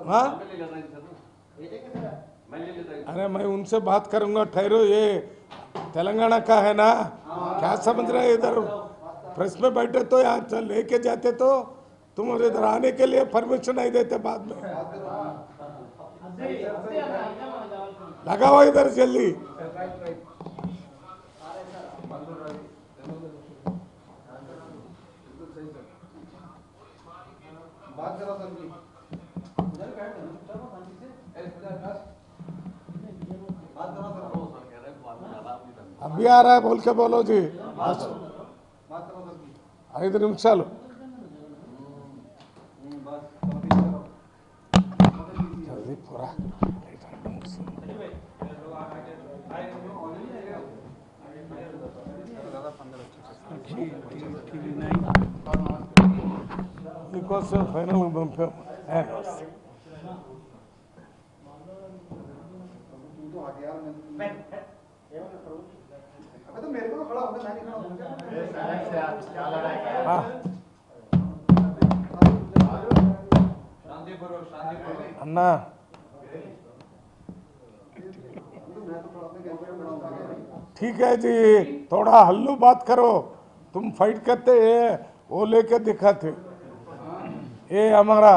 हाँ? अरे मैं उनसे बात करूंगा, ठहरो। ये तेलंगाना का है ना, क्या समझ रहे इधर प्रेस में बैठे तो यहाँ लेके जाते तो तुम इधर आने के लिए परमिशन नहीं देते बाद में। लगाओ इधर जल्दी। अभी आ रहा है, बोल के बोलो जी। 5 నిమిషాలు जल्दी पूरा। మీకోసం ఫైనల్ పంపాం। अन्ना ठीक है जी, थोड़ा हल्लू बात करो। तुम फाइट करते वो लेके दिखाते। ये हमारा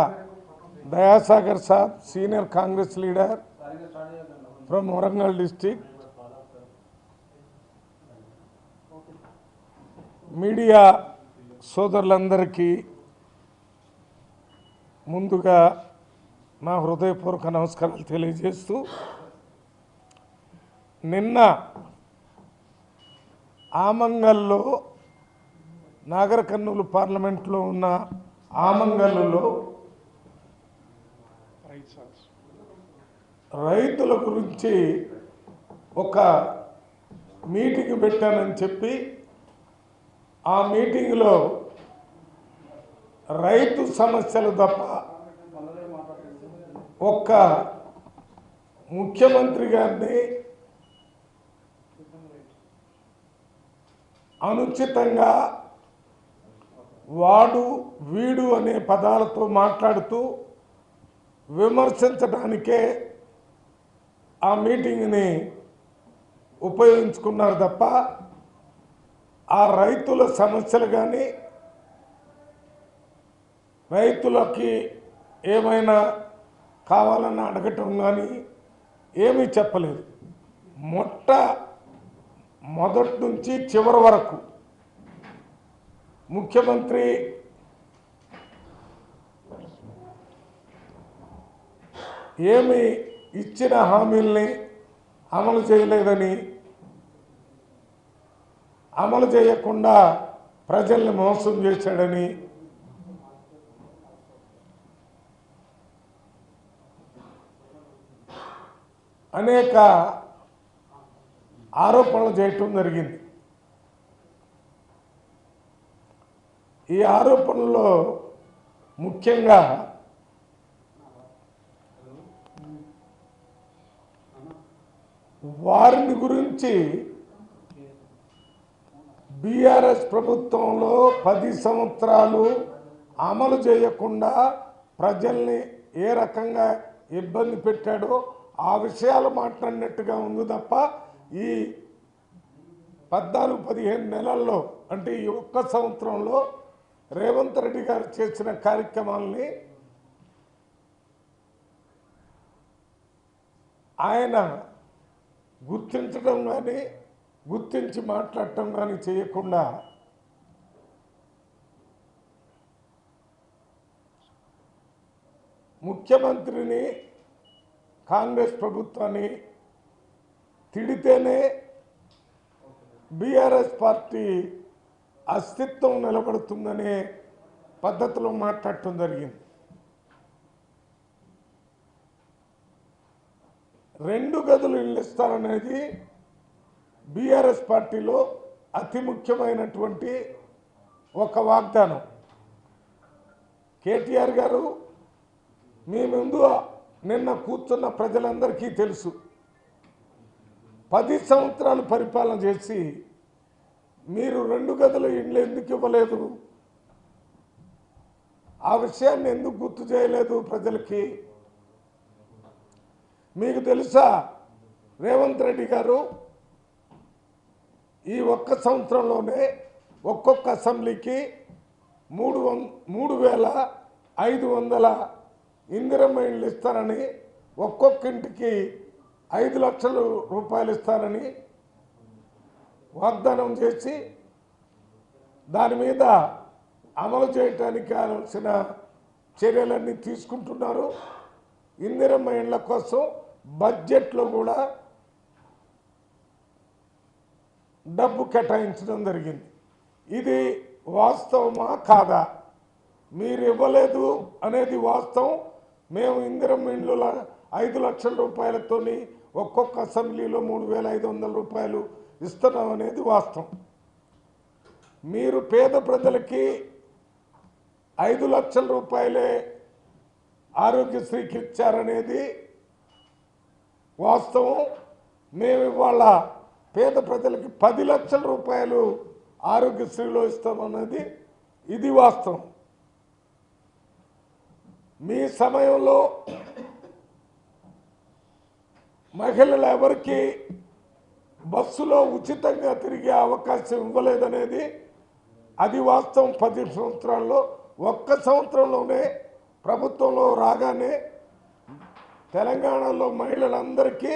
दयासागर साहब, senior Congress leader from Warangal district. Media సోదరులందరికీ ముందుగా నా హృదయపూర్వక నమస్కారాలు తెలియజేస్తూ, నిన్న ఆమంగల్లో నాగర్ కర్నూలు పార్లమెంట్లో ఉన్న ఆమంగల్లో రైతుల గురించి ఒక మీటింగ్ పెట్టానని చెప్పి, ఆ మీటింగ్లో రైతు సమస్యలు తప్ప ఒక్క ముఖ్యమంత్రి గారిని అనుచితంగా వాడు వీడు అనే పదాలతో మాట్లాడుతూ విమర్శించడానికే ఆ మీటింగ్ని ఉపయోగించుకున్నారు తప్ప ఆ రైతుల సమస్యలు కానీ రైతులకి ఏమైనా కావాలని అడగటం కానీ ఏమీ చెప్పలేదు। మొదటి నుంచి చివరి వరకు ముఖ్యమంత్రి ఏమి ఇచ్చిన హామీల్ని అమలు చేయలేదని, అమలు చేయకుండా ప్రజల్ని మోసం చేశాడని, అనేక ఆరోపణలు చేయటం జరిగింది। ఈ ఆరోపణల్లో ముఖ్యంగా వారిని గురించి బీఆర్ఎస్ ప్రభుత్వంలో 10 సంవత్సరాలు అమలు చేయకుండా ప్రజల్ని ఏ రకంగా ఇబ్బంది పెట్టాడో ఆ విషయాలు మాట్లాడినట్టుగా ఉంది తప్ప, ఈ 14-15 నెలల్లో అంటే ఈ ఒక్క సంవత్సరంలో రేవంత్ రెడ్డి గారు చేసిన కార్యక్రమాలని ఆయన గుర్తించడం కానీ గుర్తించి మాట్లాడటం కానీ చేయకుండా ముఖ్యమంత్రిని, కాంగ్రెస్ ప్రభుత్వాన్ని తిడితేనే బీఆర్ఎస్ పార్టీ అస్తిత్వం నిలబడుతుందనే పద్ధతిలో మాట్లాడటం జరిగింది। 2 గదులు ఇళ్ళు ఇస్తారనేది బీఆర్ఎస్ పార్టీలో అతి ముఖ్యమైనటువంటి ఒక వాగ్దానం। కేటీఆర్ గారు మీ ముందు నిన్న కూర్చున్న ప్రజలందరికీ తెలుసు, 10 సంవత్సరాలు పరిపాలన చేసి మీరు 2 గదుల ఇళ్ళు ఎందుకు ఇవ్వలేదు, ఆ విషయాన్ని ఎందుకు గుర్తు చేయలేదు ప్రజలకి మీకు తెలుసా రేవంత్ రెడ్డి గారు ఈ ఒక్క సంవత్సరంలోనే ఒక్కొక్క అసెంబ్లీకి 3,500 ఇందిరమ్మ ఇండ్లు ఇస్తారని, ఒక్కొక్క ఇంటికి 5 లక్షల రూపాయలు ఇస్తారని వాగ్దానం చేసి దాని మీద అమలు చేయడానికి కావాల్సిన చర్యలన్నీ తీసుకుంటున్నారు. ఇందిరమ్మ ఇండ్ల కోసం బడ్జెట్లో కూడా డబ్బు కేటాయించడం జరిగింది. ఇది వాస్తవమా కాదా? మీరు ఇవ్వలేదు అనేది వాస్తవం. మేము ఇందిరమ్మ ఇండ్ల 5 లక్షల రూపాయలతోని ఒక్కొక్క అసెంబ్లీలో 3,500 రూపాయలు ఇస్తున్నాం అనేది వాస్తవం. మీరు పేద ప్రజలకి 5 లక్షల రూపాయలే ఆరోగ్యశ్రీకి ఇచ్చారనేది వాస్తవం. మేము ఇవాళ పేద ప్రజలకి 10 లక్షల రూపాయలు ఆరోగ్యశ్రీలో ఇస్తామన్నది ఇది వాస్తవం. మీ సమయంలో మహిళలు ఎవరికి బస్సులో ఉచితంగా తిరిగే అవకాశం ఇవ్వలేదనేది అది వాస్తవం. 10 సంవత్సరాల్లో ఒక్క సంవత్సరంలోనే ప్రభుత్వంలో రాగానే తెలంగాణలో మహిళలందరికీ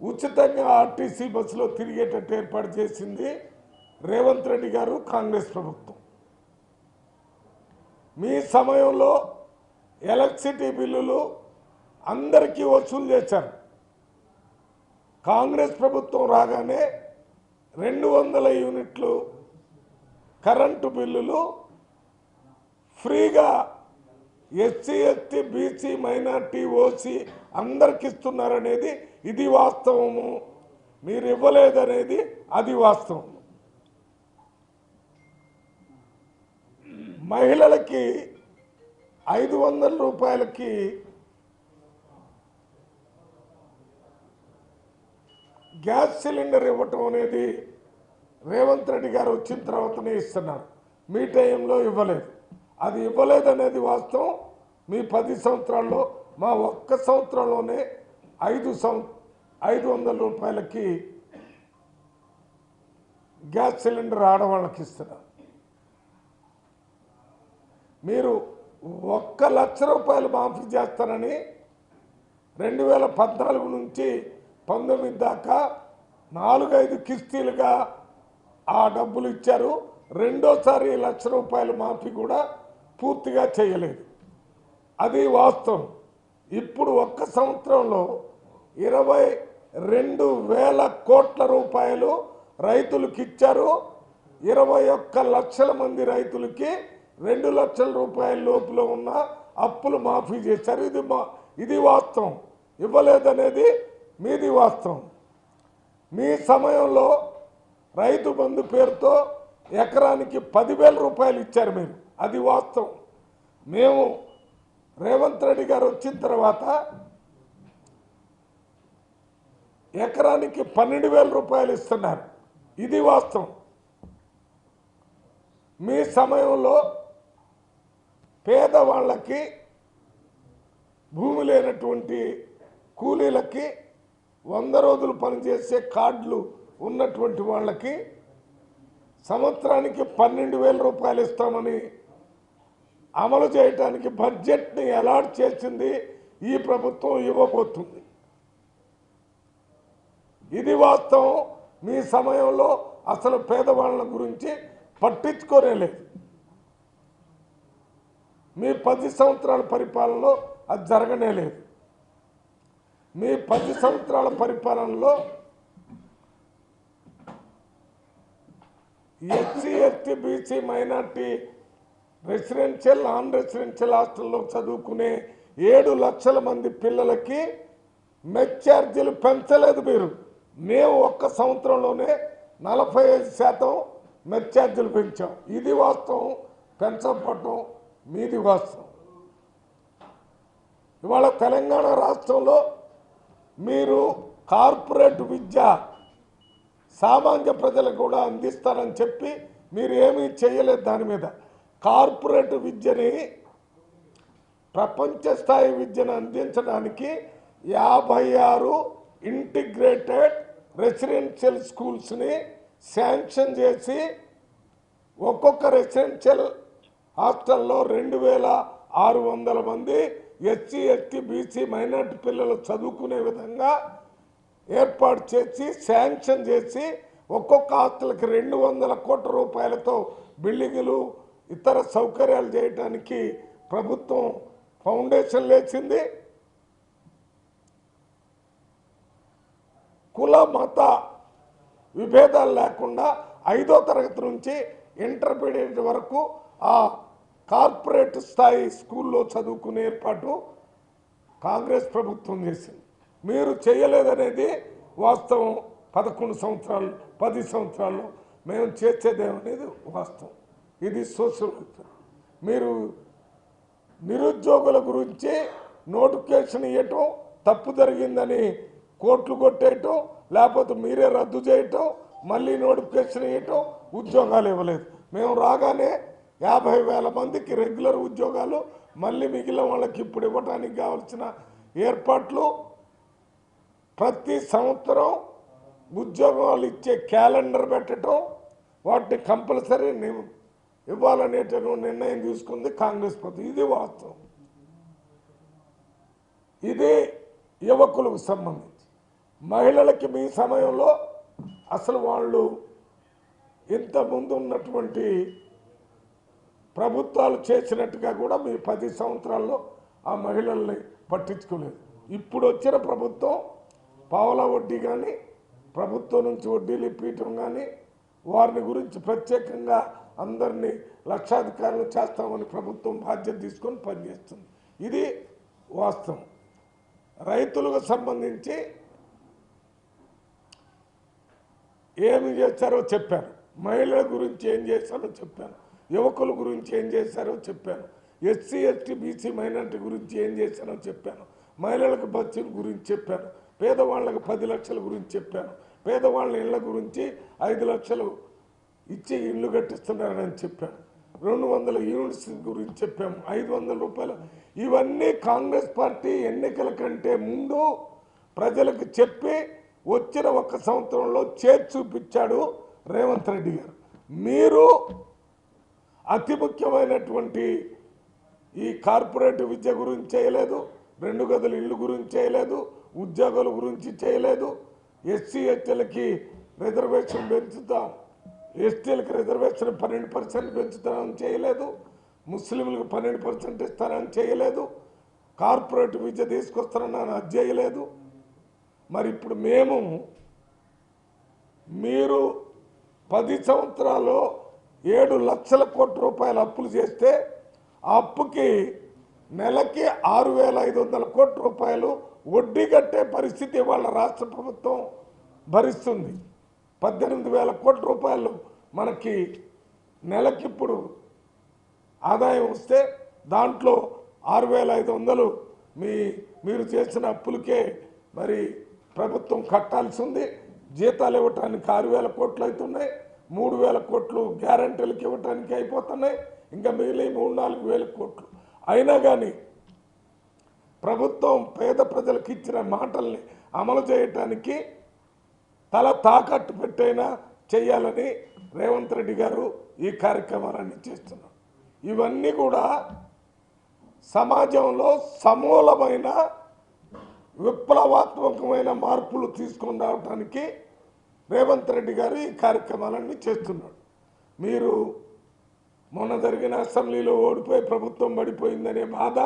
ఉచితంగా ఆర్టీసీ బస్సులో తిరిగేటట్టు ఏర్పాటు చేసింది రేవంత్ రెడ్డి గారు, కాంగ్రెస్ ప్రభుత్వం. మీ సమయంలో ఎలక్ట్రిసిటీ బిల్లులు అందరికీ వసూలు చేశారు. కాంగ్రెస్ ప్రభుత్వం రాగానే 200 యూనిట్లు కరెంటు బిల్లులు ఫ్రీగా SC, ST, BC, minority, OC అందరికి ఇస్తున్నారనేది ఇది వాస్తవము. మీరు ఇవ్వలేదనేది అది వాస్తవం. మహిళలకి 500 రూపాయలకి గ్యాస్ సిలిండర్ ఇవ్వటం అనేది రేవంత్ రెడ్డి గారు వచ్చిన తర్వాతనే ఇస్తున్నారు. మీ టైంలో ఇవ్వలేదు. అది ఇవ్వలేదనేది వాస్తవం. మీ 10 సంవత్సరాల్లో మా ఒక్క సంవత్సరంలోనే 500 రూపాయలకి గ్యాస్ సిలిండర్ ఆడవాళ్ళకి ఇస్తున్నారు. మీరు 1 లక్ష రూపాయలు మాఫీ చేస్తారని 2014 నుంచి 19 దాకా 4-5 కిస్తీలుగా ఆ డబ్బులు ఇచ్చారు. రెండోసారి 1 లక్ష రూపాయలు మాఫీ కూడా పూర్తిగా చేయలేదు. అది వాస్తవం. ఇప్పుడు ఒక్క సంవత్సరంలో 22,000 కోట్ల రూపాయలు రైతులకు ఇచ్చారు. 21 లక్షల మంది రైతులకి 2 లక్షల రూపాయల లోపల ఉన్న అప్పులు మాఫీ చేశారు. ఇది వాస్తవం. ఇవ్వలేదనేది మీది వాస్తవం. మీ సమయంలో రైతు బంధు పేరుతో ఎకరానికి 10,000 రూపాయలు ఇచ్చారు మీరు. అది వాస్తవం. మేము రేవంత్ రెడ్డి గారు వచ్చిన తర్వాత ఎకరానికి 12,000 రూపాయలు ఇస్తున్నారు. ఇది వాస్తవం. మీ సమయంలో పేదవాళ్ళకి, భూమి లేనటువంటి కూలీలకి, 100 రోజులు పనిచేసే కార్డులు ఉన్నటువంటి వాళ్ళకి సంవత్సరానికి 12,000 రూపాయలు ఇస్తామని అమలు చేయడానికి బడ్జెట్ని అలాట్ చేసింది ఈ ప్రభుత్వం ఇవ్వబోతుంది. ఇది వాస్తవం. మీ సమయంలో అసలు పేదవాళ్ళ గురించి పట్టించుకోలేదు. మీ 10 సంవత్సరాల పరిపాలనలో అది జరగనే లేదు. మీ 10 సంవత్సరాల పరిపాలనలో SC, ST, BC, minority, residential, non residential హాస్టల్లో చదువుకునే 7 లక్షల మంది పిల్లలకి మెస్ ఛార్జీలు పెంచలేదు మీరు. మేము ఒక్క సంవత్సరంలోనే 45% మెస్ ఛార్జీలు పెంచాం. ఇది వాస్తవం. పెంచకపోవటం మీది వాస్తవం. ఇవాళ తెలంగాణ రాష్ట్రంలో మీరు కార్పొరేట్ విద్య సామాన్య ప్రజలకు కూడా అందిస్తారని చెప్పి మీరు ఏమీ చేయలేదు. దాని మీద కార్పొరేట్ విద్యని, ప్రపంచ స్థాయి విద్యను అందించడానికి 56 ఇంటిగ్రేటెడ్ రెసిడెన్షియల్ స్కూల్స్ని శాంక్షన్ చేసి ఒక్కొక్క రెసిడెన్షియల్ హాస్టల్లో 2600 మంది ఎస్సీ ఎస్టీ బీసీ మైనార్టీ పిల్లలు చదువుకునే విధంగా ఏర్పాటు చేసి శాంక్షన్ చేసి ఒక్కొక్క హాస్టల్కి 200 కోట్ల రూపాయలతో బిల్డింగులు ఇతర సౌకర్యాలు చేయడానికి ప్రభుత్వం ఫౌండేషన్ లేచింది. కుల మత విభేదాలు లేకుండా 5వ తరగతి నుంచి ఇంటర్మీడియట్ వరకు ఆ కార్పొరేట్ స్థాయి స్కూల్లో చదువుకునే ఏర్పాటు కాంగ్రెస్ ప్రభుత్వం చేసింది. మీరు చేయలేదనేది వాస్తవం. 11 సంవత్సరాలు 10 సంవత్సరాల్లో మేము చేసేదేమనేది వాస్తవం. ఇది సోషల్. మీరు నిరుద్యోగుల గురించి నోటిఫికేషన్ ఇవ్వటం, తప్పు జరిగిందని కోట్లు కొట్టేయటం, లేకపోతే మీరే రద్దు చేయటం, మళ్ళీ నోటిఫికేషన్ ఇవ్వటం, ఉద్యోగాలు ఇవ్వలేదు. మేము రాగానే 50,000 మందికి రెగ్యులర్ ఉద్యోగాలు, మళ్ళీ మిగిలిన వాళ్ళకి ఇప్పుడు ఇవ్వడానికి కావాల్సిన ఏర్పాట్లు, ప్రతి సంవత్సరం ఉద్యోగాలు ఇచ్చే క్యాలెండర్ పెట్టడం, వాటిని కంపల్సరీ ఇవ్వాలనేటువంటి నిర్ణయం తీసుకుంది కాంగ్రెస్ ప్రభుత్వం. ఇది వాస్తవం. ఇది యువకులకు సంబంధించి. మహిళలకి మీ సమయంలో అసలు వాళ్ళు ఇంతకుముందు ఉన్నటువంటి ప్రభుత్వాలు చేసినట్టుగా కూడా మీ 10 సంవత్సరాల్లో ఆ మహిళల్ని పట్టించుకోలేదు. ఇప్పుడు వచ్చిన ప్రభుత్వం పావలా వడ్డీ కానీ, ప్రభుత్వం నుంచి వడ్డీలు ఇప్పించడం కానీ, వారిని గురించి ప్రత్యేకంగా అందరినీ లక్షాధికారులు చేస్తామని ప్రభుత్వం బాధ్యత తీసుకొని పనిచేస్తుంది. ఇది వాస్తవం. రైతులకు సంబంధించి ఏమి చేశారో చెప్పాను, మహిళల గురించి ఏం చేశారో చెప్పాను, యువకుల గురించి ఏం చేశారో చెప్పాను, ఎస్సీ ఎస్టీ బీసీ మైనార్టీ గురించి ఏం చేశారో చెప్పాను, మహిళలకు బస్సుల గురించి చెప్పాను, పేదవాళ్ళకు 10 లక్షల గురించి చెప్పాను, పేదవాళ్ళ ఇళ్ల గురించి 5 లక్షలు ఇచ్చి ఇల్లు కట్టిస్తున్నారని చెప్పాను, 200 యూనిట్స్ గురించి చెప్పాము, 500 రూపాయలు. ఇవన్నీ కాంగ్రెస్ పార్టీ ఎన్నికల కంటే ముందు ప్రజలకు చెప్పి వచ్చిన 1 సంవత్సరంలో చేసి చూపించాడు రేవంత్ రెడ్డి గారు. మీరు అతి ముఖ్యమైనటువంటి ఈ కార్పొరేట్ విద్య గురించి చేయలేదు, 2 గదుల ఇల్లు గురించి చేయలేదు, ఉద్యోగాల గురించి చేయలేదు, ఎస్సీ ఎస్టీలకి రిజర్వేషన్ పెంచుతాం, ఎస్టీలకు రిజర్వేషన్ 12% పెంచుతానని చేయలేదు, ముస్లింలకు 12% ఇస్తానని చేయలేదు, కార్పొరేట్ విద్య తీసుకొస్తానని అది చేయలేదు. మరి ఇప్పుడు మీరు 10 సంవత్సరాల్లో 7 లక్షల కోట్ల రూపాయల అప్పులు చేస్తే ఆ అప్పుకి నెలకి 6,500 కోట్ల రూపాయలు వడ్డీ కట్టే పరిస్థితి వాళ్ళ రాష్ట్ర ప్రభుత్వం భరిస్తుంది. 18,000 కోట్ల రూపాయలు మనకి నెలకిప్పుడు ఆదాయం వస్తే దాంట్లో 6,500 మీరు చేసిన అప్పులకే మరి ప్రభుత్వం కట్టాల్సి ఉంది. జీతాలు ఇవ్వటానికి 6,000 కోట్లు అవుతున్నాయి, 3,000 కోట్లు గ్యారంటీలకు ఇవ్వటానికి అయిపోతున్నాయి, ఇంకా మిగిలిన 3-4 కోట్లు. అయినా కానీ ప్రభుత్వం పేద ప్రజలకు ఇచ్చిన మాటల్ని అమలు చేయటానికి తల తాకట్టు పెట్టైనా చేయాలని రేవంత్ రెడ్డి గారు ఈ కార్యక్రమాలన్నీ చేస్తున్నారు. ఇవన్నీ కూడా సమాజంలో సమూలమైన విప్లవాత్మకమైన మార్పులు తీసుకొని రావడానికి రేవంత్ రెడ్డి గారు ఈ కార్యక్రమాలన్నీ చేస్తున్నాడు. మీరు మొన్న జరిగిన అసెంబ్లీలో ఓడిపోయి ప్రభుత్వం పడిపోయిందనే బాధ,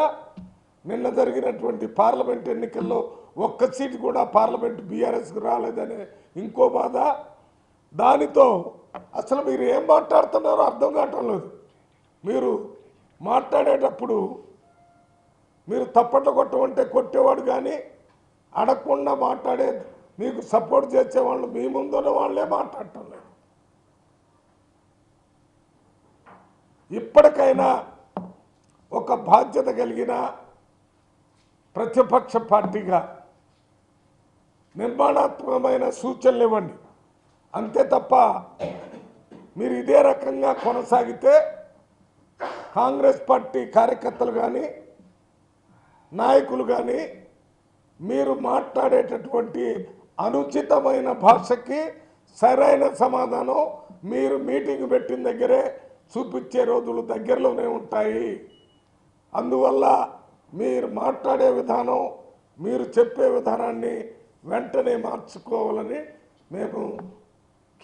నిన్న జరిగినటువంటి పార్లమెంట్ ఎన్నికల్లో 1 సీటు కూడా పార్లమెంట్ బీఆర్ఎస్కు రాలేదనే ఇంకో బాధ, దానితో అసలు మీరు ఏం మాట్లాడుతున్నారో అర్థం కావటం లేదు. మీరు మాట్లాడేటప్పుడు మీరు తప్పట్లు కొట్టమంటే కొట్టేవాడు కానీ అడగకుండా మాట్లాడే మీకు సపోర్ట్ చేసేవాళ్ళు మీ ముందున్న వాళ్ళే మాట్లాడటం లేదు. ఇప్పటికైనా ఒక బాధ్యత కలిగిన ప్రతిపక్ష పార్టీగా నిర్మాణాత్మకమైన సూచనలు ఇవ్వండి. అంతే తప్ప మీరు ఇదే రకంగా కొనసాగితే కాంగ్రెస్ పార్టీ కార్యకర్తలు కానీ నాయకులు కానీ మీరు మాట్లాడేటటువంటి అనుచితమైన భాషకి సరైన సమాధానం మీరు మీటింగ్ పెట్టిన దగ్గరే చూపించే రోజులు దగ్గరలోనే ఉంటాయి. అందువల్ల మీరు మాట్లాడే విధానం, మీరు చెప్పే విధానాన్ని వెంటనే మార్చుకోవాలని మేము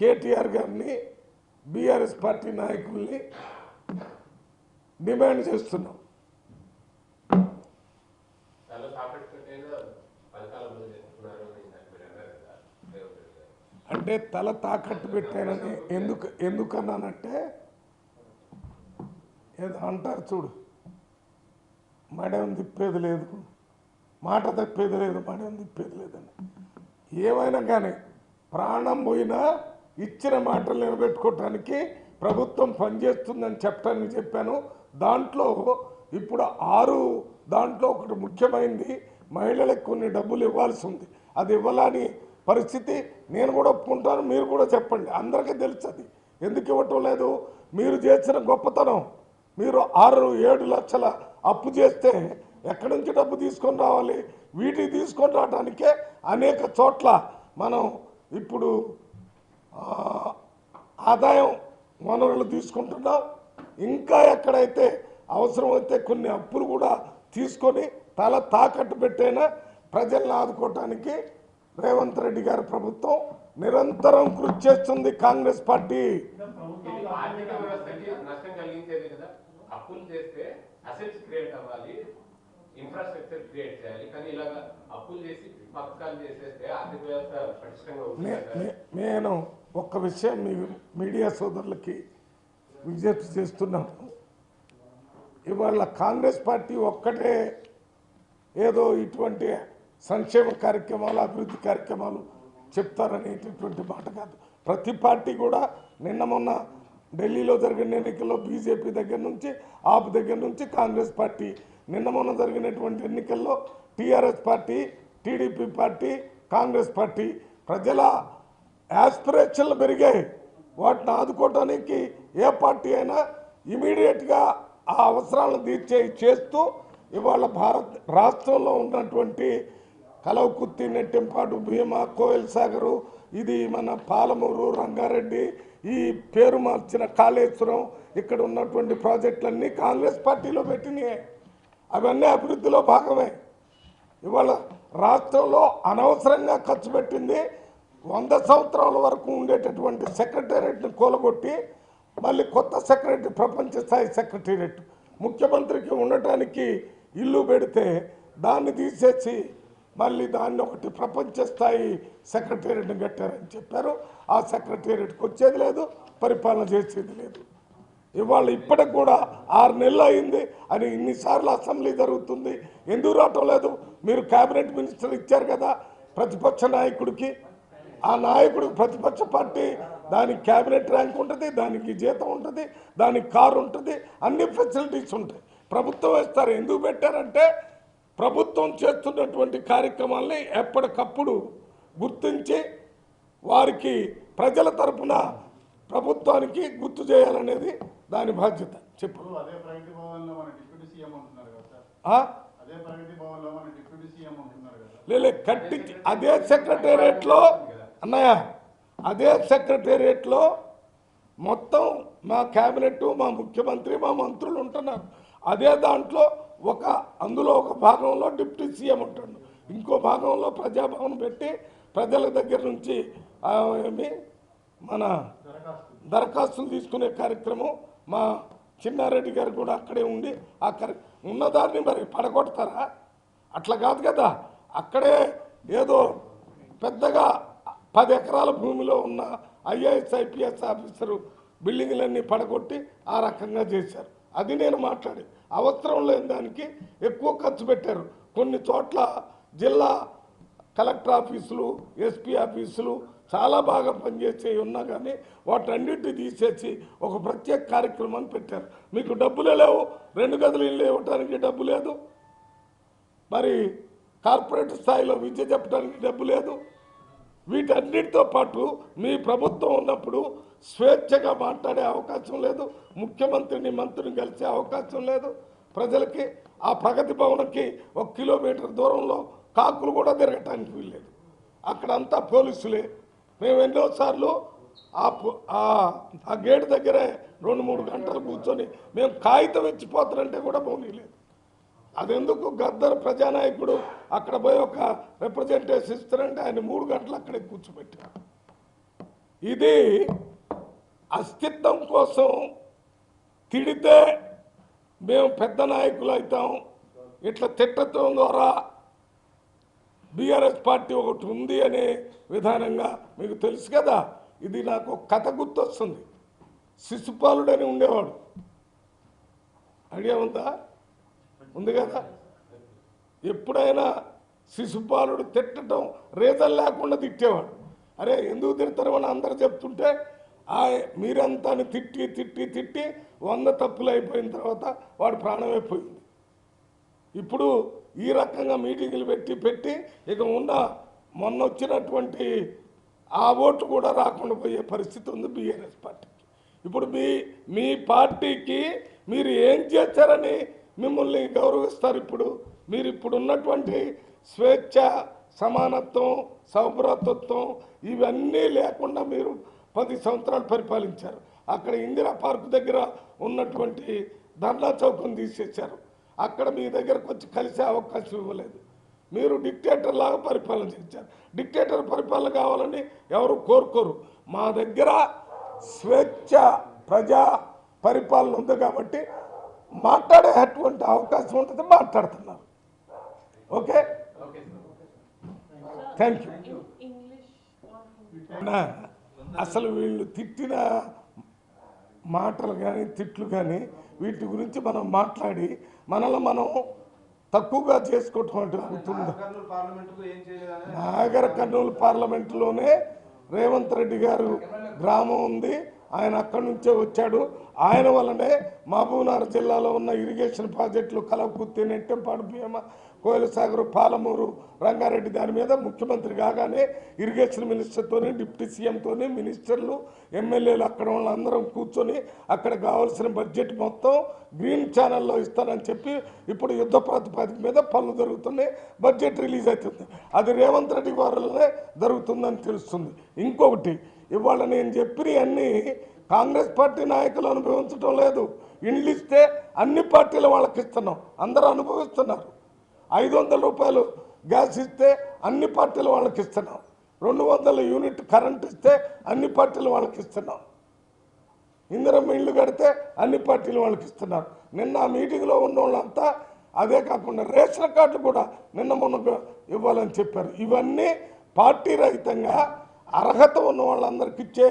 కేటీఆర్ గారిని, బీఆర్ఎస్ పార్టీ నాయకుల్ని డిమాండ్ చేస్తున్నాం. అంటే తల తాకట్టు పెట్టానని ఎందుకన్నానంటే ఏదో అంటారు చూడు, మడేం తిప్పేది లేదు, మాట తప్పేది లేదు, మడేం తిప్పేది లేదని. ఏమైనా కానీ ప్రాణం పోయినా ఇచ్చిన మాటలు నిలబెట్టుకోవటానికి ప్రభుత్వం పనిచేస్తుందని చెప్పడానికి చెప్పాను. దాంట్లో ఇప్పుడు 6 దాంట్లో ఒకటి ముఖ్యమైనది, మహిళలకు కొన్ని డబ్బులు ఇవ్వాల్సి ఉంది. అది ఇవ్వాలని పరిస్థితి నేను కూడా ఒప్పుకుంటాను, మీరు కూడా చెప్పండి, అందరికీ తెలుసు అది ఎందుకు ఇవ్వటం లేదు. మీరు చేసిన గొప్పతనం, మీరు 6-7 లక్షల అప్పు చేస్తే ఎక్కడి నుంచి డబ్బు తీసుకొని రావాలి? వీటికి తీసుకొని రావడానికే అనేక చోట్ల మనం ఇప్పుడు ఆదాయం వనరులు తీసుకుంటున్నాం. ఇంకా ఎక్కడైతే అవసరమైతే కొన్ని అప్పులు కూడా తీసుకొని తల తాకట్టు పెట్టైనా ప్రజలను ఆదుకోవటానికి రేవంత్ రెడ్డి గారి ప్రభుత్వం నిరంతరం కృషి చేస్తుంది. కాంగ్రెస్ పార్టీ ఇన్ఫ్రాస్ట్రక్చర్ క్రియేట్ చేయాలి, కానీ ఇలాగా అప్పులు చేసి పథకాలు చేసేస్తే ఆర్థిక వ్యవస్థ పటిష్టంగా ఉంటుంది. నేను ఒక్క విషయం మీ మీడియా సోదరులకి విజ్ఞప్తి చేస్తున్నాను. ఇవాళ కాంగ్రెస్ పార్టీ ఒక్కటే ఏదో ఇటువంటి సంక్షేమ కార్యక్రమాలు, అభివృద్ధి కార్యక్రమాలు చెప్తారనేటటువంటి మాట కాదు. ప్రతి పార్టీ కూడా మొన్న ఢిల్లీలో జరిగిన ఎన్నికల్లో బీజేపీ దగ్గర నుంచి, ఆప్ దగ్గర నుంచి కాంగ్రెస్ పార్టీ, మొన్న జరిగినటువంటి ఎన్నికల్లో TRS party, TDP party, Congress party ప్రజల యాస్పిరేషన్లు పెరిగాయి. వాటిని ఆదుకోవడానికి ఏ పార్టీ అయినా ఇమీడియట్గా ఆ అవసరాలను చేస్తూ ఇవాళ రాష్ట్రంలో ఉన్నటువంటి కలవకుర్తి, నెట్టెంపాడు, భీమా, కోయల్ సాగరు, ఇది మన పాలమూరు, రంగారెడ్డి, ఈ పేరు మార్చిన కాళేశ్వరం, ఇక్కడ ఉన్నటువంటి ప్రాజెక్టులన్నీ కాంగ్రెస్ పార్టీలో పెట్టినాయి. అవన్నీ అభివృద్ధిలో భాగమే. ఇవాళ రాష్ట్రంలో అనవసరంగా ఖర్చు పెట్టింది 100 సంవత్సరాల వరకు ఉండేటటువంటి సెక్రటేరియట్ని కూలగొట్టి మళ్ళీ కొత్త సెక్రటరీ, ప్రపంచ స్థాయి సెక్రటేరియట్, ముఖ్యమంత్రికి ఉండటానికి ఇల్లు పెడితే దాన్ని తీసేసి మళ్ళీ దాన్ని ఒకటి ప్రపంచ స్థాయి సెక్రటేరియట్ని కట్టారని చెప్పారు. ఆ సెక్రటేరియట్కి వచ్చేది లేదు, పరిపాలన చేసేది లేదు. ఇవాళ ఇప్పటికి కూడా 6 నెలలు అయింది అని ఇన్నిసార్లు అసెంబ్లీ జరుగుతుంది, ఎందుకు రావటం లేదు? మీరు క్యాబినెట్ మినిస్టర్ ఇచ్చారు కదా ప్రతిపక్ష నాయకుడికి, ఆ నాయకుడికి ప్రతిపక్ష పార్టీ దానికి క్యాబినెట్ ర్యాంక్ ఉంటుంది, దానికి జీతం ఉంటుంది, దానికి కారు ఉంటుంది, అన్ని ఫెసిలిటీస్ ఉంటాయి. ప్రభుత్వం వేస్తారు. ఎందుకు పెట్టారంటే ప్రభుత్వం చేస్తున్నటువంటి కార్యక్రమాల్ని ఎప్పటికప్పుడు గుర్తించి వారికి ప్రజల తరపున ప్రభుత్వానికి గుర్తు చేయాలనేది దాని బాధ్యత. చెప్పు. లే కట్టించి అదే సెక్రటేరియట్లో అన్నయ్య, అదే సెక్రటేరియట్లో మొత్తం మా క్యాబినెట్, మా ముఖ్యమంత్రి, మా మంత్రులు ఉంటున్నారు. అదే దాంట్లో అందులో ఒక భాగంలో డిప్యూటీ సీఎం ఉంటాడు, ఇంకో భాగంలో ప్రజాభవన్ పెట్టి ప్రజల దగ్గర నుంచి మన దరఖాస్తులు తీసుకునే కార్యక్రమం మా చిన్నారెడ్డి గారు కూడా అక్కడే ఉండి ఉన్నదాన్ని మరి పడగొడతారా? అట్లా కాదు కదా. అక్కడే ఏదో పెద్దగా 10 ఎకరాల భూమిలో ఉన్న ఐఏఎస్ ఐపీఎస్ ఆఫీసరు బిల్డింగ్లన్నీ పడగొట్టి ఆ రకంగా చేశారు. అది నేను మాట్లాడి అవసరం లేని దానికి ఎక్కువ ఖర్చు పెట్టారు. కొన్ని చోట్ల జిల్లా కలెక్టర్ ఆఫీసులు, ఎస్పీ ఆఫీసులు చాలా బాగా పనిచేసే ఉన్నా కానీ వాటన్నిటిని తీసేసి ఒక ప్రత్యేక కార్యక్రమాన్ని పెట్టారు. మీకు డబ్బులే లేవు, 2 గదులు ఇల్లు ఇవ్వడానికి డబ్బు లేదు, మరి కార్పొరేట్ స్థాయిలో విద్య చెప్పడానికి డబ్బు లేదు. వీటన్నిటితో పాటు మీ ప్రభుత్వం ఉన్నప్పుడు స్వేచ్ఛగా మాట్లాడే అవకాశం లేదు, ముఖ్యమంత్రిని, మంత్రిని కలిసే అవకాశం లేదు. ప్రజలకి ఆ ప్రగతి భవన్కి 1 కిలోమీటర్ దూరంలో కాకులు కూడా తిరగటానికి వీల్లేదు. అక్కడంతా పోలీసులే. మేము ఎన్నోసార్లు ఆ గేట్ దగ్గరే 2-3 గంటలు కూర్చొని మేము కాగితం ఇచ్చిపోతారంటే కూడా పోనీలేదు. అదెందుకు గద్దర్ ప్రజానాయకుడు అక్కడ పోయి ఒక రిప్రజెంటేషన్ ఇస్తారంటే ఆయన 3 గంటలు అక్కడే కూర్చోబెట్టారు. ఇది అస్తిత్వం కోసం తిడితే మేము పెద్ద నాయకులు అవుతాం, ఇట్లా తిట్టడం ద్వారా బీఆర్ఎస్ పార్టీ ఒకటి ఉంది అనే విధానంగా మీకు తెలుసు కదా. ఇది నాకు కథ గుర్తొస్తుంది. శిశుపాలుడని ఉండేవాడు, ఐడియా ఉందా? ఉంది కదా. ఎప్పుడైనా శిశుపాలుడు తిట్టడం రీజన్ లేకుండా తిట్టేవాడు. అరే ఎందుకు తిడతారని అందరు చెప్తుంటే మీరంతా తిట్టి తిట్టి తిట్టి 100 తప్పులు అయిపోయిన తర్వాత వాడు ప్రాణమైపోయింది. ఇప్పుడు ఈ రకంగా మీటింగులు పెట్టి ఇక మొన్న వచ్చినటువంటి ఆ ఓటు కూడా రాకుండా పోయే పరిస్థితి ఉంది బీఆర్ఎస్ పార్టీకి. ఇప్పుడు మీ పార్టీకి మీరు ఏం చేశారని మిమ్మల్ని గౌరవిస్తారు? మీరు ఇప్పుడు ఉన్నటువంటి స్వేచ్ఛ, సమానత్వం, సౌభ్రాతృత్వం ఇవన్నీ లేకుండా మీరు 10 సంవత్సరాలు పరిపాలించారు. అక్కడ ఇందిరా పార్క్ దగ్గర ఉన్నటువంటి ధర్నా చౌకం తీసేశారు. అక్కడ మీ దగ్గరకు వచ్చి కలిసే అవకాశం ఇవ్వలేదు. మీరు డిక్టేటర్ లాగా పరిపాలన చేశారు. డిక్టేటర్ పరిపాలన కావాలని ఎవరు కోరుకోరు. మా దగ్గర స్వేచ్ఛ, ప్రజా పరిపాలన ఉంది కాబట్టి మాట్లాడేటువంటి అవకాశం ఉంటుంది, మాట్లాడుతున్నారు. Okay, thank you. అసలు వీళ్ళు తిట్టిన మాటలు కానీ తిట్లు కానీ వీటి గురించి మనం మాట్లాడి మనల్ని మనం తక్కువగా చేసుకోవటం అవుతుంది. నాగర్ కర్నూలు పార్లమెంటులోనే రేవంత్ రెడ్డి గారు గ్రామం ఉంది, ఆయన అక్కడి నుంచే వచ్చాడు. ఆయన వల్లనే మహబూబ్నగర్ జిల్లాలో ఉన్న ఇరిగేషన్ ప్రాజెక్టులు కలవకుర్తి, నెట్టెంపాడు, భీమ, కోయిలసాగర్, పాలమూరు, రంగారెడ్డి దాని మీద ముఖ్యమంత్రి కాగానే ఇరిగేషన్ మినిస్టర్తో, డిప్యూటీ సీఎంతో, మినిస్టర్లు, ఎమ్మెల్యేలు అక్కడ వాళ్ళందరం కూర్చొని అక్కడ కావాల్సిన బడ్జెట్ మొత్తం గ్రీన్ ఛానల్లో ఇస్తానని చెప్పి ఇప్పుడు యుద్ధ ప్రాతిపదిక మీద పనులు జరుగుతున్నాయి. బడ్జెట్ రిలీజ్ అవుతుంది. అది రేవంత్ రెడ్డి వల్లనే జరుగుతుందని తెలుస్తుంది. ఇంకొకటి, ఇవాళ నేను చెప్పినవన్నీ కాంగ్రెస్ పార్టీ నాయకులు అనుభవించడం లేదు. ఇండ్లు ఇస్తే అన్ని పార్టీల వాళ్ళకి ఇస్తున్నాం, అందరూ అనుభవిస్తున్నారు. 500 రూపాయలు గ్యాస్ ఇస్తే అన్ని పార్టీల వాళ్ళకి ఇస్తున్నాం. 200 యూనిట్ కరెంట్ ఇస్తే అన్ని పార్టీల వాళ్ళకి ఇస్తున్నాం. ఇందిరమ్మ ఇల్లు కడితే అన్ని పార్టీల వాళ్ళకి ఇస్తున్నారు. నిన్న ఆ మీటింగ్లో ఉన్న వాళ్ళంతా అదే కాకుండా రేషన్ కార్డులు కూడా నిన్న మొన్న ఇవ్వాలని చెప్పారు. ఇవన్నీ పార్టీ రహితంగా అర్హత ఉన్న వాళ్ళందరికీ ఇచ్చే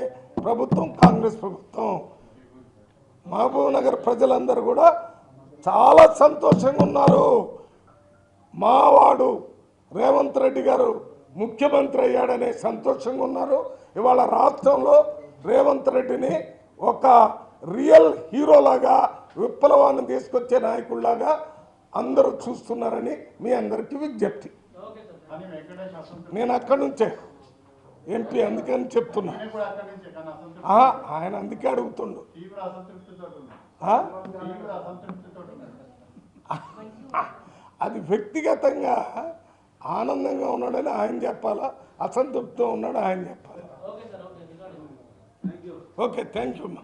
ప్రభుత్వం కాంగ్రెస్ ప్రభుత్వం. మహబూబ్నగర్ ప్రజలందరూ కూడా చాలా సంతోషంగా ఉన్నారు. మావాడు రేవంత్ రెడ్డి గారు ముఖ్యమంత్రి అయ్యాడనే సంతోషంగా ఉన్నారు. ఇవాళ రాష్ట్రంలో రేవంత్ రెడ్డిని ఒక రియల్ హీరోలాగా, విప్లవాన్ని తీసుకొచ్చే నాయకుల్లాగా అందరూ చూస్తున్నారని మీ అందరికీ విజ్ఞప్తి. నేను అక్కడి నుంచే ఎంపీ, అందుకని చెప్తున్నా. ఆయన అందుకే అడుగుతుండు. అది వ్యక్తిగతంగా ఆనందంగా ఉన్నాడని ఆయన చెప్పాలా, అసంతృప్తితో ఉన్నాడు ఆయన చెప్పాలా. ఓకే, థ్యాంక్ యూ అమ్మా.